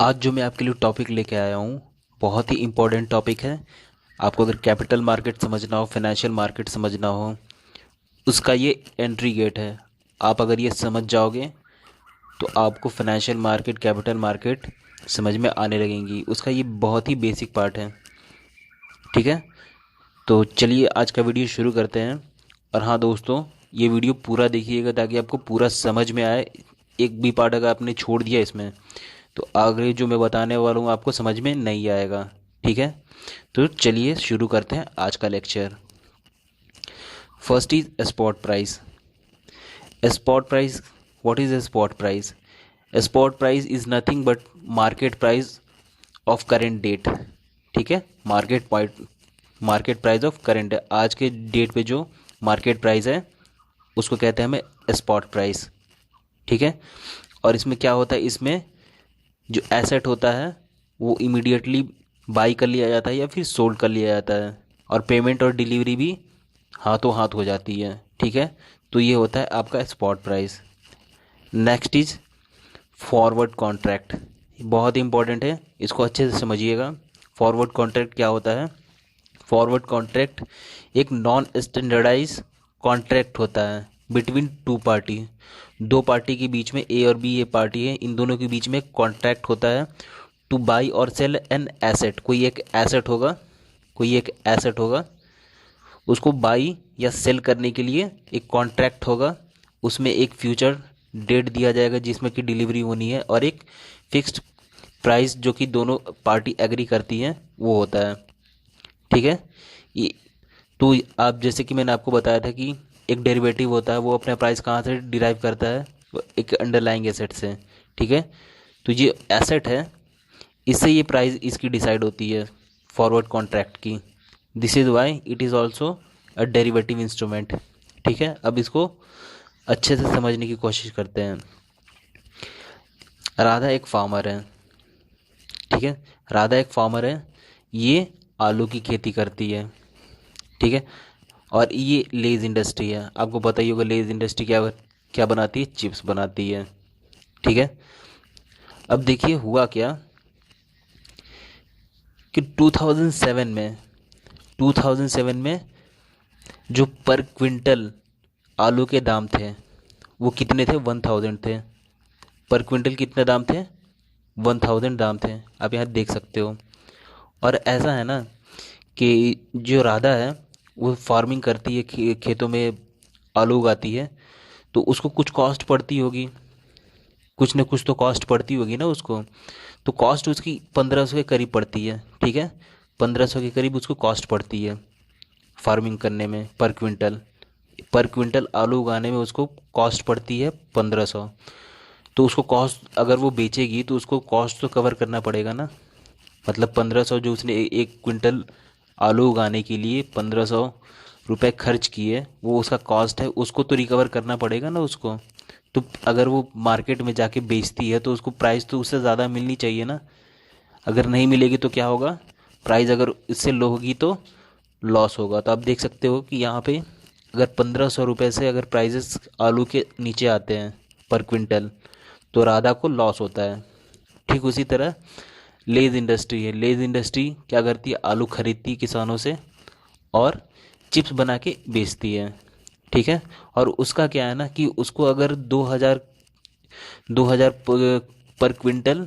आज जो मैं आपके लिए टॉपिक लेके आया हूँ बहुत ही इम्पोर्टेंट टॉपिक है। आपको अगर कैपिटल मार्केट समझना हो, फाइनेंशियल मार्केट समझना हो, उसका ये एंट्री गेट है। आप अगर ये समझ जाओगे तो आपको फाइनेंशियल मार्केट, कैपिटल मार्केट समझ में आने लगेंगी। उसका ये बहुत ही बेसिक पार्ट है। ठीक है, तो चलिए आज का वीडियो शुरू करते हैं। और हाँ दोस्तों, ये वीडियो पूरा देखिएगा ताकि आपको पूरा समझ में आए। एक भी पार्ट अगर आपने छोड़ दिया इसमें तो आगे जो मैं बताने वाला हूँ आपको समझ में नहीं आएगा। ठीक है, तो चलिए शुरू करते हैं आज का lecture. First is spot price. Spot price, what is spot price? Spot price is nothing but market price of current date. ठीक है, मार्केट प्राइस ऑफ करेंट, आज के डेट पे जो मार्केट प्राइस है उसको कहते हैं हमें स्पॉट प्राइस। ठीक है, और इसमें क्या होता है, इसमें जो एसेट होता है वो इमीडिएटली बाई कर लिया जाता है या फिर सोल्ड कर लिया जाता है, और पेमेंट और डिलीवरी भी हाथों हाथ हो जाती है। ठीक है, तो ये होता है आपका spot price. Next is forward contract. बहुत इंपॉर्टेंट है, इसको अच्छे से समझिएगा। फॉरवर्ड कॉन्ट्रैक्ट क्या होता है? फॉरवर्ड कॉन्ट्रैक्ट एक नॉन स्टैंडर्डाइज कॉन्ट्रैक्ट होता है बिटवीन टू पार्टी। दो पार्टी के बीच में, ए और बी ये पार्टी है, इन दोनों के बीच में कॉन्ट्रैक्ट होता है टू बाई और सेल एन एसेट। कोई एक एसेट होगा, उसको बाई या सेल करने के लिए एक कॉन्ट्रैक्ट होगा। उसमें एक फ्यूचर डेट दिया जाएगा जिसमें कि डिलीवरी होनी है, और एक फिक्स्ड प्राइस जो कि दोनों पार्टी एग्री करती हैं वो होता है। ठीक है, ये तो आप जैसे कि मैंने आपको बताया था कि एक डेरिवेटिव होता है, वो अपना प्राइस कहाँ से डिराइव करता है? वो एक अंडरलाइंग एसेट से। ठीक है, तो ये एसेट है, इससे ये प्राइस इसकी डिसाइड होती है फॉरवर्ड कॉन्ट्रैक्ट की। This is why it is also a derivative instrument. ठीक है, अब इसको अच्छे से समझने की कोशिश करते हैं। राधा एक फार्मर है। ठीक है, राधा एक फार्मर है, ये आलू की खेती करती है। ठीक है, और ये लेज इंडस्ट्री है। आपको पता ही होगा लेज इंडस्ट्री क्या क्या बनाती है? चिप्स बनाती है। ठीक है, अब देखिए हुआ क्या कि 2007 में जो पर क्विंटल आलू के दाम थे वो कितने थे? 1000 थे। पर क्विंटल कितने दाम थे? 1000 दाम थे। आप यहाँ देख सकते हो। और ऐसा है ना कि जो राधा है वो फार्मिंग करती है, खेतों में आलू उगाती है, तो उसको कुछ कॉस्ट पड़ती होगी, कुछ न कुछ तो कॉस्ट पड़ती होगी ना उसको। तो कॉस्ट उसकी 1500 के करीब पड़ती है। ठीक है, 1500 के करीब उसको कॉस्ट पड़ती है फार्मिंग करने में। पर क्विंटल आलू उगाने में उसको कॉस्ट पड़ती है 1500। तो उसको कॉस्ट, अगर वो बेचेगी तो उसको कॉस्ट तो कवर करना पड़ेगा ना। मतलब 1500 जो उसने एक क्विंटल आलू उगाने के लिए 1500 रुपये खर्च किए, वो उसका कॉस्ट है, उसको तो रिकवर करना पड़ेगा ना उसको। तो अगर वो मार्केट में जाके बेचती है तो उसको प्राइस तो उससे ज़्यादा मिलनी चाहिए ना। अगर नहीं मिलेगी तो क्या होगा? प्राइस अगर इससे लो होगी तो लॉस होगा। तो आप देख सकते हो कि यहाँ पे अगर 1500 रुपये से अगर प्राइजेस आलू के नीचे आते हैं पर क्विंटल तो राधा को लॉस होता है। ठीक उसी तरह लेज इंडस्ट्री है। लेज इंडस्ट्री क्या करती है? आलू खरीदती है किसानों से और चिप्स बना के बेचती है। ठीक है, और उसका क्या है ना कि उसको अगर 2000 पर क्विंटल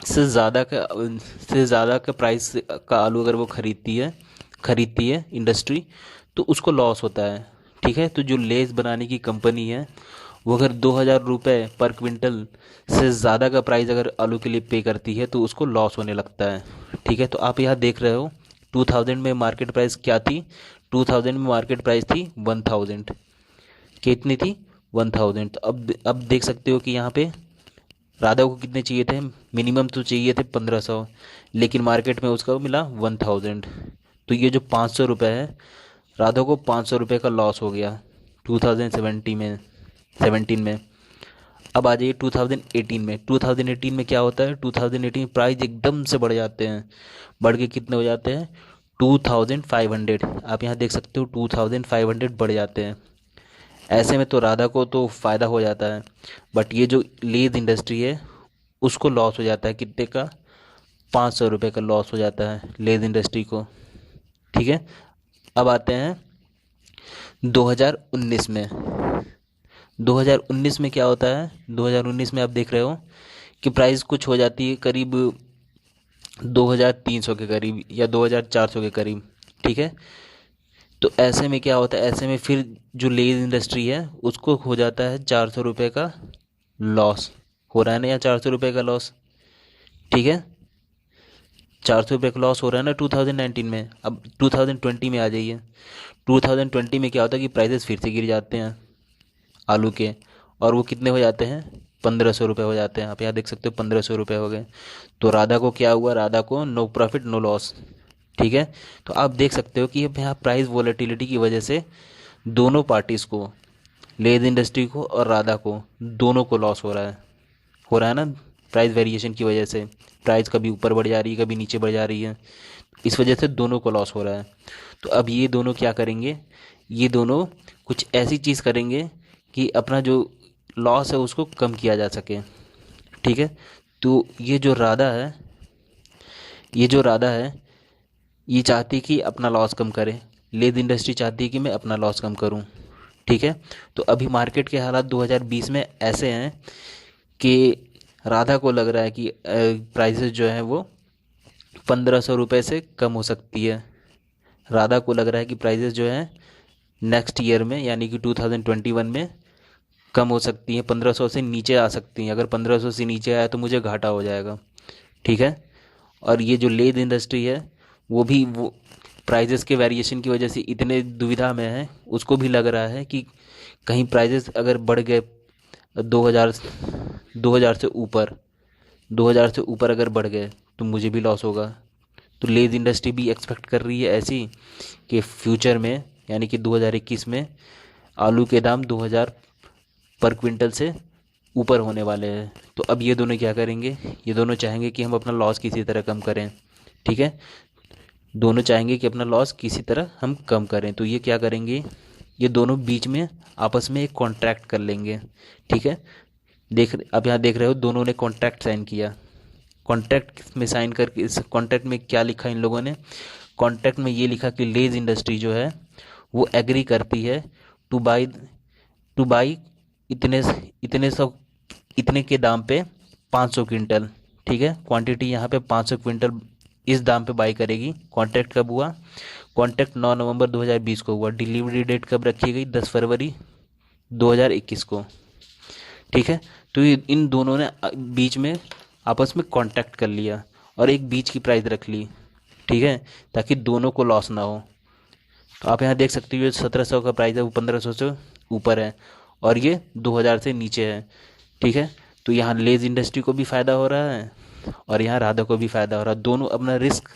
से ज़्यादा का प्राइस का आलू अगर वो खरीदती है इंडस्ट्री, तो उसको लॉस होता है। ठीक है, तो जो लेस बनाने की कंपनी है वो अगर 2000 रुपये पर क्विंटल से ज़्यादा का प्राइस अगर आलू के लिए पे करती है तो उसको लॉस होने लगता है। ठीक है, तो आप यहाँ देख रहे हो 2000 में मार्केट प्राइस क्या थी? 2000 में मार्केट प्राइस थी 1000। कितनी थी? 1000। तो अब देख सकते हो कि यहाँ पे राधा को कितने चाहिए थे? मिनिमम तो चाहिए थे 1500, लेकिन मार्केट में उसका मिला 1000। तो ये जो 500 रुपये है, राधा को 500 रुपये का लॉस हो गया 2017 में। अब आ जाइए 2018 में। 2018 में क्या होता है? 2018 में प्राइस एकदम से बढ़ जाते हैं। बढ़ के कितने हो जाते हैं? 2500। आप यहाँ देख सकते हो 2500 बढ़ जाते हैं। ऐसे में तो राधा को तो फ़ायदा हो जाता है, बट ये जो लेज इंडस्ट्री है उसको लॉस हो जाता है कितने का, 500 रुपये का लॉस हो जाता है लेज इंडस्ट्री को। ठीक है, अब आते हैं 2019 में। 2019 में क्या होता है, 2019 में आप देख रहे हो कि प्राइस कुछ हो जाती है करीब 2300 के करीब या 2400 के करीब। ठीक है, तो ऐसे में क्या होता है, ऐसे में फिर जो लेज इंडस्ट्री है उसको हो जाता है 400 रुपये का लॉस हो रहा है ना, या 400 रुपये का लॉस। ठीक है, 400 रुपये का लॉस हो रहा है ना 2019 में। अब 2020 में आ जाइए। 2020 में क्या होता है कि प्राइसेस फिर से गिर जाते हैं आलू के, और वो कितने हो जाते हैं, 1500 रुपये हो जाते हैं। आप यहाँ देख सकते हो 1500 रुपये हो गए। तो राधा को क्या हुआ, राधा को नो प्रॉफिट नो लॉस। ठीक है, तो आप देख सकते हो कि अब यहाँ प्राइस वॉलेटिलिटी की वजह से दोनों पार्टीज़ को, लेज इंडस्ट्री को और राधा को, दोनों को लॉस हो रहा है ना, प्राइस वेरिएशन की वजह से। प्राइस कभी ऊपर बढ़ जा रही है, कभी नीचे बढ़ जा रही है, इस वजह से दोनों को लॉस हो रहा है। तो अब ये दोनों क्या करेंगे, ये दोनों कुछ ऐसी चीज़ करेंगे कि अपना जो लॉस है उसको कम किया जा सके। ठीक है, तो ये जो राधा है ये चाहती है कि अपना लॉस कम करे, लेद इंडस्ट्री चाहती है कि मैं अपना लॉस कम करूं। ठीक है, तो अभी मार्केट के हालात 2020 में ऐसे हैं कि राधा को लग रहा है कि प्राइसेस जो है वो 1500 रुपये से कम हो सकती है। राधा को लग रहा है कि प्राइसेस जो है नेक्स्ट ईयर में यानी कि 2021 में कम हो सकती हैं, 1500 से नीचे आ सकती हैं। अगर 1500 से नीचे आया तो मुझे घाटा हो जाएगा। ठीक है, और ये जो लेद इंडस्ट्री है वो प्राइजेस के वेरिएशन की वजह से इतने दुविधा में है, उसको भी लग रहा है कि कहीं प्राइजेस अगर बढ़ गए 2000 2000 से ऊपर 2000 से ऊपर अगर बढ़ गए तो मुझे भी लॉस होगा। तो लेज इंडस्ट्री भी एक्सपेक्ट कर रही है ऐसी कि फ्यूचर में यानी कि 2021 में आलू के दाम 2000 पर क्विंटल से ऊपर होने वाले हैं। तो अब ये दोनों क्या करेंगे, ये दोनों चाहेंगे कि हम अपना लॉस किसी तरह कम करें। ठीक है, दोनों चाहेंगे कि अपना लॉस किसी तरह हम कम करें। तो ये क्या करेंगे, ये दोनों बीच में आपस में एक कॉन्ट्रैक्ट कर लेंगे। ठीक है, आप यहाँ देख रहे हो दोनों ने कॉन्ट्रैक्ट साइन किया। कॉन्ट्रैक्ट में साइन करके, इस कॉन्ट्रैक्ट में क्या लिखा इन लोगों ने, कॉन्ट्रैक्ट में ये लिखा कि लेज इंडस्ट्री जो है वो एग्री करती है टू बाई इतने इतने सौ इतने के दाम पे 500 क्विंटल। ठीक है, क्वांटिटी यहाँ पे 500 क्विंटल इस दाम पे बाई करेगी। कॉन्ट्रैक्ट कब हुआ, कॉन्ट्रैक्ट 9 नवंबर 2020 को हुआ। डिलीवरी डेट कब रखी गई, 10 फरवरी 2021 को। ठीक है, तो ये इन दोनों ने बीच में आपस में कॉन्ट्रैक्ट कर लिया और एक बीच की प्राइस रख ली। ठीक है, ताकि दोनों को लॉस ना हो। तो आप यहाँ देख सकते हो 1700 का प्राइस है, वो 1500 से ऊपर है और ये 2000 से नीचे है। ठीक है, तो यहाँ लेज इंडस्ट्री को भी फ़ायदा हो रहा है और यहाँ राधा को भी फ़ायदा हो रहा है। दोनों अपना रिस्क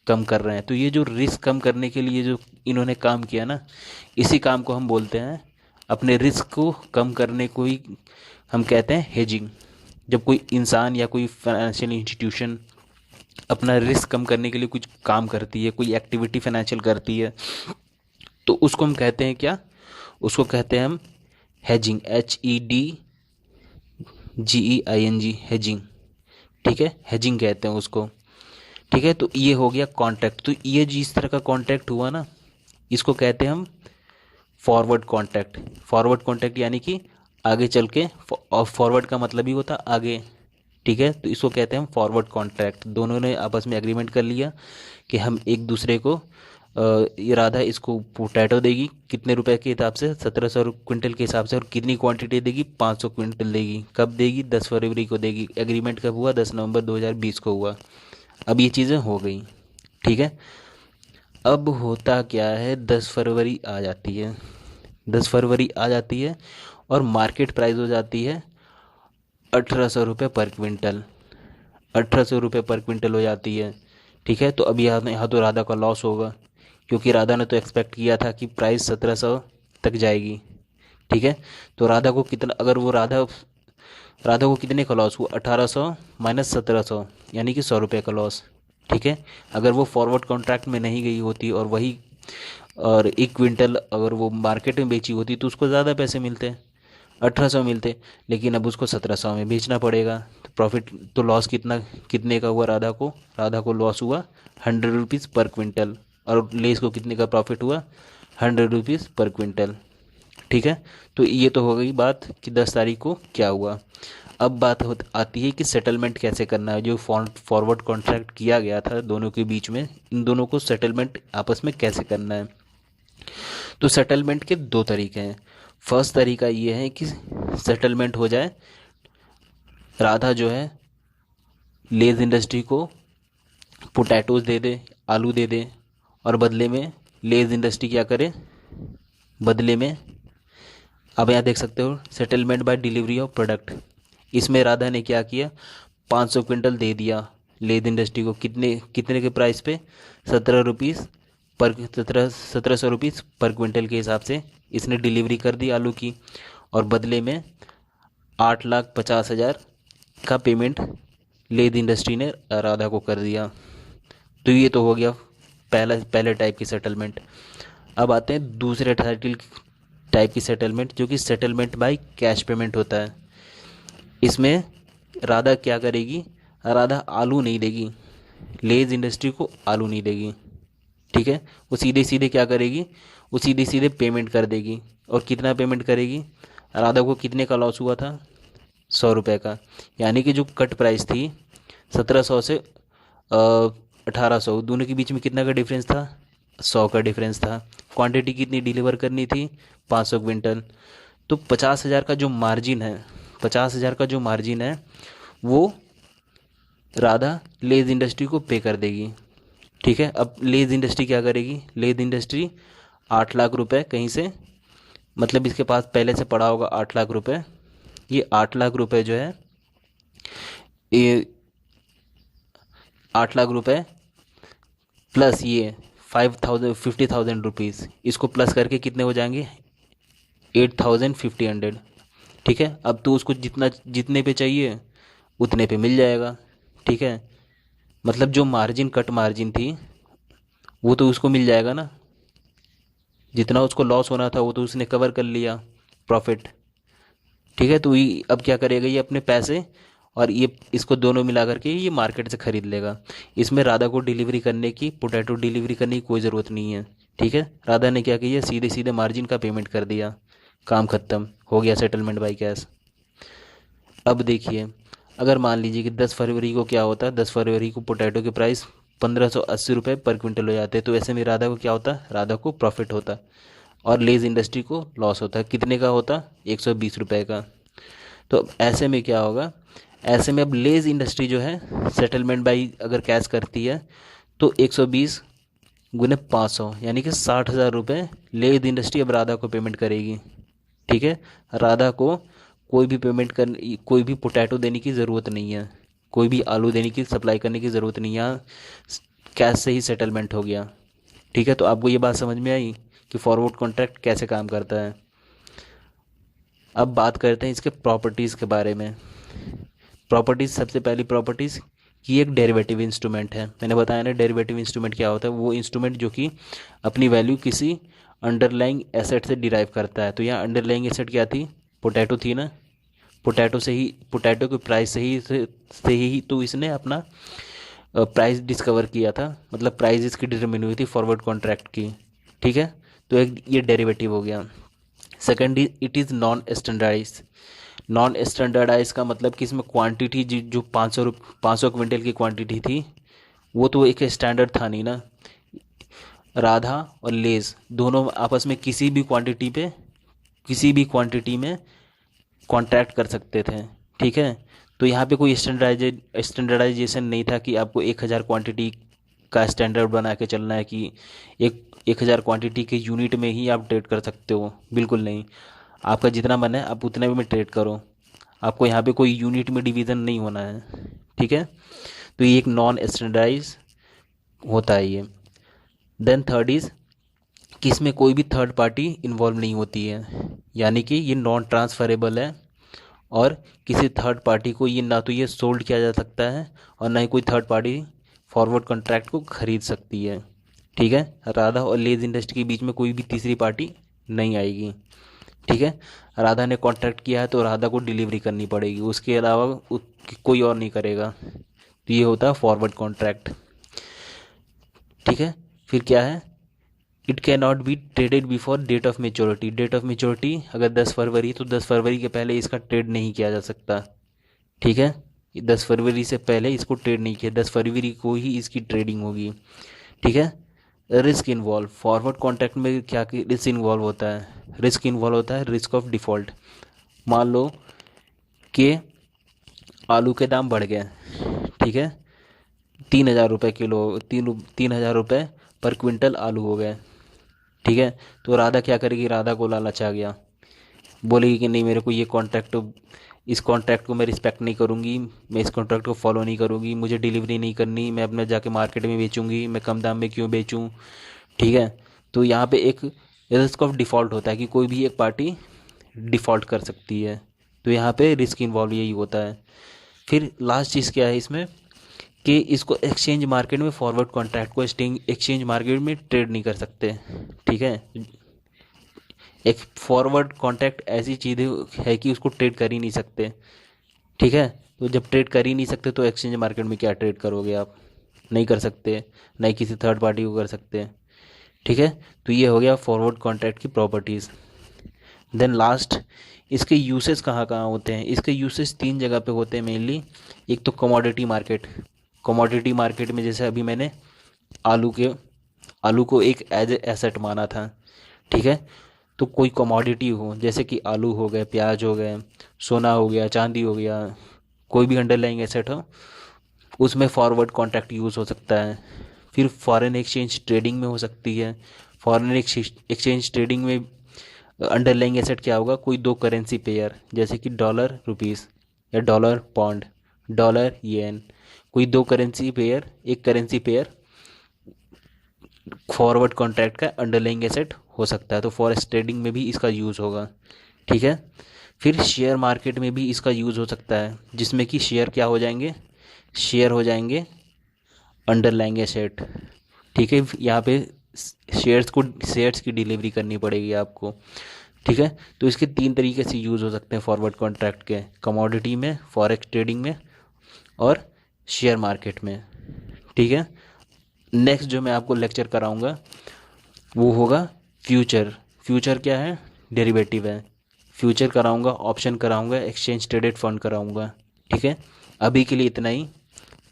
कम कर रहे हैं। तो ये जो रिस्क कम करने के लिए जो इन्होंने काम किया ना, इसी काम को हम बोलते हैं, अपने रिस्क को कम करने को ही हम कहते हैं हेजिंग। जब कोई इंसान या कोई फाइनेंशियल इंस्टीट्यूशन अपना रिस्क कम करने के लिए कुछ काम करती है, कोई एक्टिविटी फाइनेंशियल करती है, तो उसको हम कहते हैं क्या, उसको कहते हैं हम हेजिंग, HEDGEING, हेजिंग। ठीक है, हेजिंग कहते हैं उसको। ठीक है, तो ये हो गया कॉन्ट्रैक्ट। तो ये जिस तरह का कॉन्ट्रैक्ट हुआ ना, इसको कहते हैं हम फॉरवर्ड कॉन्ट्रैक्ट। फॉरवर्ड कॉन्ट्रैक्ट यानी कि आगे चल के, और फॉरवर्ड का मतलब ही होता आगे। ठीक है, तो इसको कहते हैं हम फॉरवर्ड कॉन्ट्रैक्ट। दोनों ने आपस में एग्रीमेंट कर लिया कि हम एक दूसरे को ये राधा इसको पोटैटो देगी कितने रुपए के हिसाब से, 1700 क्विंटल के हिसाब से, और कितनी क्वांटिटी देगी, 500 क्विंटल देगी। कब देगी, 10 फरवरी को देगी। एग्रीमेंट कब हुआ, 10 नवंबर 2020 को हुआ। अब ये चीज़ें हो गई। ठीक है, अब होता क्या है, 10 फरवरी आ जाती है। 10 फरवरी आ जाती है और मार्केट प्राइस हो जाती है 1800 रुपये पर क्विंटल। 1800 रुपये पर क्विंटल हो जाती है। ठीक है, तो अब यहाँ तो राधा का लॉस होगा, क्योंकि राधा ने तो एक्सपेक्ट किया था कि प्राइस 1700 तक जाएगी। ठीक है, तो राधा को कितना, अगर वो राधा को कितने का लॉस हुआ, 1800 माइनस 1700 यानी कि 100 रुपये का लॉस। ठीक है, अगर वो फॉरवर्ड कॉन्ट्रैक्ट में नहीं गई होती और एक क्विंटल अगर वो मार्केट में बेची होती तो उसको ज़्यादा पैसे मिलते। 1800 मिलते, लेकिन अब उसको 1700 में बेचना पड़ेगा। तो प्रॉफिट तो लॉस कितने का हुआ राधा को लॉस हुआ 100 रुपीज़ पर क्विंटल। और लेस को कितने का प्रॉफिट हुआ 100 रुपीज़ पर क्विंटल। ठीक है। तो ये तो हो गई बात कि 10 तारीख को क्या हुआ। अब बात आती है कि सेटलमेंट कैसे करना है। जो फॉरवर्ड कॉन्ट्रैक्ट किया गया था दोनों के बीच में, इन दोनों को सेटलमेंट आपस में कैसे करना है। तो सेटलमेंट के दो तरीके हैं। फर्स्ट तरीका ये है कि सेटलमेंट हो जाए, राधा जो है लेज इंडस्ट्री को पोटैटोज दे दे, आलू दे दे, और बदले में लेज इंडस्ट्री क्या करे, बदले में अब यहाँ देख सकते हो settlement by delivery of product. इसमें राधा ने क्या किया, 500 क्विंटल दे दिया लेद इंडस्ट्री को। कितने कितने के प्राइस पे, 17 रुपीज़ पर 1700 रुपीज़ पर क्विंटल के हिसाब से इसने डिलीवरी कर दी आलू की। और बदले में 8,50,000 का पेमेंट लेद इंडस्ट्री ने राधा को कर दिया। तो ये तो हो गया पहले टाइप की सेटलमेंट। अब आते हैं दूसरे टाइप की सेटलमेंट, जो कि सेटलमेंट बाय कैश पेमेंट होता है। इसमें राधा क्या करेगी, राधा आलू नहीं देगी, लेज इंडस्ट्री को आलू नहीं देगी। ठीक है। वो सीधे सीधे क्या करेगी, वो सीधे सीधे पेमेंट कर देगी। और कितना पेमेंट करेगी, राधा को कितने का लॉस हुआ था, 100 रुपये का। यानी कि जो कट प्राइस थी 1700 से 1800, दोनों के बीच में कितना का डिफरेंस था, 100 का डिफरेंस था। क्वांटिटी कितनी डिलीवर करनी थी, 500 क्विंटल। तो 50,000 का जो मार्जिन है, 50,000 का जो मार्जिन है वो राधा लेज इंडस्ट्री को पे कर देगी। ठीक है। अब लेज इंडस्ट्री क्या करेगी, लेज इंडस्ट्री 8 लाख रुपए कहीं से, मतलब इसके पास पहले से पड़ा होगा 8 लाख रुपए। ये 8 लाख रुपए जो है, ये 8 लाख रुपए प्लस ये 50,000 इसको प्लस करके कितने हो जाएंगे, 8,500। ठीक है। अब तो उसको जितने पे चाहिए उतने पे मिल जाएगा। ठीक है। मतलब जो कट मार्जिन थी वो तो उसको मिल जाएगा ना, जितना उसको लॉस होना था वो तो उसने कवर कर लिया प्रॉफिट। ठीक है। तो ये अब क्या करेगा, ये अपने पैसे और ये इसको दोनों मिला करके ये मार्केट से खरीद लेगा। इसमें राधा को डिलीवरी करने की, पोटैटो डिलीवरी करने की कोई ज़रूरत नहीं है। ठीक है। राधा ने क्या किया, सीधे सीधे मार्जिन का पेमेंट कर दिया, काम खत्म हो गया, सेटलमेंट बाय कैश। अब देखिए, अगर मान लीजिए कि 10 फरवरी को क्या होता है, 10 फरवरी को पोटैटो के प्राइस 1580 रुपये पर क्विंटल हो जाते हैं। तो ऐसे में राधा को क्या होता, राधा को प्रॉफिट होता और लेज इंडस्ट्री को लॉस होता है। कितने का होता, 120 रुपये का। तो ऐसे में क्या होगा, ऐसे में अब लेज इंडस्ट्री जो है सेटलमेंट बाई अगर कैश करती है तो 120 गुने 500 यानी कि 60,000 रुपये लेज इंडस्ट्री अब राधा को पेमेंट करेगी। ठीक है। राधा को कोई भी पोटैटो देने की ज़रूरत नहीं है, कोई भी आलू देने की, सप्लाई करने की ज़रूरत नहीं है, यहाँ कैश से ही सेटलमेंट हो गया। ठीक है। तो आपको ये बात समझ में आई कि फॉरवर्ड कॉन्ट्रैक्ट कैसे काम करता है। अब बात करते हैं इसके प्रॉपर्टीज़ के बारे में। प्रॉपर्टीज़, सबसे पहली प्रॉपर्टीज़ कि एक डेरिवेटिव इंस्ट्रूमेंट है। मैंने बताया ना डेरिवेटिव इंस्ट्रूमेंट क्या होता है, वो इंस्ट्रूमेंट जो कि अपनी वैल्यू किसी अंडरलाइंग एसेट से डिराइव करता है। तो यहाँ अंडरलाइंग एसेट क्या थी, पोटैटो थी ना। पोटैटो के प्राइस से ही तो इसने अपना प्राइस डिस्कवर किया था, मतलब प्राइस इसकी डिटरमिन हुई थी फॉरवर्ड कॉन्ट्रैक्ट की। ठीक है। तो एक ये डेरिवेटिव हो गया। Second, it is non standardise. Non standardise का मतलब कि इसमें क्वांटिटी जो 500 क्विंटल की क्वांटिटी थी वो तो एक स्टैंडर्ड था नहीं ना। राधा और लेज दोनों आपस में किसी भी क्वांटिटी में कॉन्ट्रैक्ट कर सकते थे। ठीक है। तो यहाँ पे कोई स्टैंडर्डाइजेशन नहीं था कि आपको 1,000 क्वांटिटी का स्टैंडर्ड बना के चलना है कि 1,000 क्वांटिटी के यूनिट में ही आप ट्रेड कर सकते हो। बिल्कुल नहीं, आपका जितना मन है आप उतने में ट्रेड करो, आपको यहाँ पे कोई यूनिट में डिवीज़न नहीं होना है। ठीक है। तो ये एक नॉन स्टैंडर्डाइज होता है ये। देन थर्ड इज़ कि इसमें कोई भी थर्ड पार्टी इन्वॉल्व नहीं होती है, यानी कि ये नॉन ट्रांसफरेबल है और किसी थर्ड पार्टी को ये ना तो ये सोल्ड किया जा सकता है और ना ही कोई थर्ड पार्टी फॉरवर्ड कॉन्ट्रैक्ट को खरीद सकती है। ठीक है। राधा और लेज इंडस्ट्री के बीच में कोई भी तीसरी पार्टी नहीं आएगी। ठीक है। राधा ने कॉन्ट्रैक्ट किया है तो राधा को डिलीवरी करनी पड़ेगी, उसके अलावा कोई और नहीं करेगा। तो ये होता है फॉरवर्ड कॉन्ट्रैक्ट। ठीक है। फिर क्या है, it can not be traded before date of maturity. Date of maturity अगर 10 फरवरी, तो 10 फरवरी के पहले इसका ट्रेड नहीं किया जा सकता। ठीक है। 10 फरवरी से पहले इसको ट्रेड नहीं किया, 10 फरवरी को ही इसकी ट्रेडिंग होगी। ठीक है। रिस्क इन्वॉल्व, फॉरवर्ड कॉन्ट्रैक्ट में क्या रिस्क इन्वॉल्व होता है, रिस्क इन्वॉल्व होता है रिस्क ऑफ डिफ़ॉल्ट। मान लो कि आलू के दाम बढ़ गए, ठीक है, 3,000 रुपये किलो, 3,000 रुपये पर क्विंटल आलू हो गए। ठीक है। तो राधा क्या करेगी, राधा को लालच आ गया, बोलेगी कि नहीं मेरे को ये कॉन्ट्रैक्ट, इस कॉन्ट्रैक्ट को मैं रिस्पेक्ट नहीं करूँगी, मैं इस कॉन्ट्रैक्ट को फॉलो नहीं करूँगी, मुझे डिलीवरी नहीं करनी, मैं अपने जाके मार्केट में बेचूँगी, मैं कम दाम में क्यों बेचूँ। ठीक है। तो यहाँ पे एक रिस्क ऑफ डिफ़ॉल्ट होता है कि कोई भी एक पार्टी डिफ़ॉल्ट कर सकती है। तो यहाँ पे रिस्क इन्वॉल्व यही होता है। फिर लास्ट चीज़ क्या है इसमें, कि इसको एक्सचेंज मार्केट में, फॉरवर्ड कॉन्ट्रैक्ट को एक्सचेंज मार्केट में ट्रेड नहीं कर सकते। ठीक है। एक फॉरवर्ड कॉन्ट्रैक्ट ऐसी चीज़ है कि उसको ट्रेड कर ही नहीं सकते। ठीक है। तो जब ट्रेड कर ही नहीं सकते तो एक्सचेंज मार्केट में क्या ट्रेड करोगे आप, नहीं कर सकते, नहीं किसी थर्ड पार्टी को कर सकते। ठीक है। तो ये हो गया फॉरवर्ड कॉन्ट्रैक्ट की प्रॉपर्टीज़। देन लास्ट, इसके यूसेस कहाँ कहाँ होते हैं। इसके यूसेस 3 जगह पे होते हैं मेनली। एक तो कमोडिटी मार्केट, कमोडिटी मार्केट में जैसे अभी मैंने आलू को एक एज एसेट माना था। ठीक है। तो कोई कमोडिटी हो, जैसे कि आलू हो गए, प्याज हो गए, सोना हो गया, चांदी हो गया, कोई भी अंडरलाइंग एसेट हो, उसमें फॉरवर्ड कॉन्ट्रैक्ट यूज़ हो सकता है। फिर फॉरेन एक्सचेंज ट्रेडिंग में हो सकती है। फॉरेन एक्सचेंज ट्रेडिंग में अंडरलाइंग एसेट क्या होगा, कोई दो करेंसी पेयर, जैसे कि डॉलर रुपीस या डॉलर पौंड, डॉलर येन, कोई दो करेंसी पेयर, एक करेंसी पेयर फॉरवर्ड कॉन्ट्रैक्ट का अंडरलाइंग एसेट हो सकता है। तो फॉरेक्स ट्रेडिंग में भी इसका यूज़ होगा। ठीक है। फिर शेयर मार्केट में भी इसका यूज़ हो सकता है, जिसमें कि शेयर क्या हो जाएंगे, शेयर हो जाएंगे अंडरलाइंग एसेट। ठीक है। यहाँ पे शेयर्स की डिलीवरी करनी पड़ेगी आपको। ठीक है। तो इसके 3 तरीके से यूज़ हो सकते हैं फॉरवर्ड कॉन्ट्रैक्ट के, कमोडिटी में, फॉरेक्स ट्रेडिंग में और शेयर मार्केट में। ठीक है। नेक्स्ट जो मैं आपको लेक्चर कराऊंगा वो होगा फ्यूचर। फ्यूचर क्या है, डेरिवेटिव है। फ्यूचर कराऊंगा, ऑप्शन कराऊंगा, एक्सचेंज ट्रेडेड फंड कराऊंगा। ठीक है। अभी के लिए इतना ही।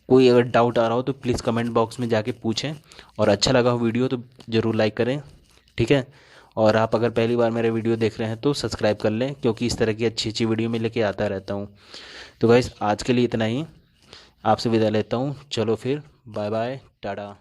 कोई अगर डाउट आ रहा हो तो प्लीज़ कमेंट बॉक्स में जाके पूछें, और अच्छा लगा हो वीडियो तो ज़रूर लाइक करें। ठीक है। और आप अगर पहली बार मेरे वीडियो देख रहे हैं तो सब्सक्राइब कर लें, क्योंकि इस तरह की अच्छी अच्छी वीडियो मैं लेके आता रहता हूँ। तो गाइस आज के लिए इतना ही, आपसे विदा लेता हूँ। चलो फिर, बाय बाय, टाटा।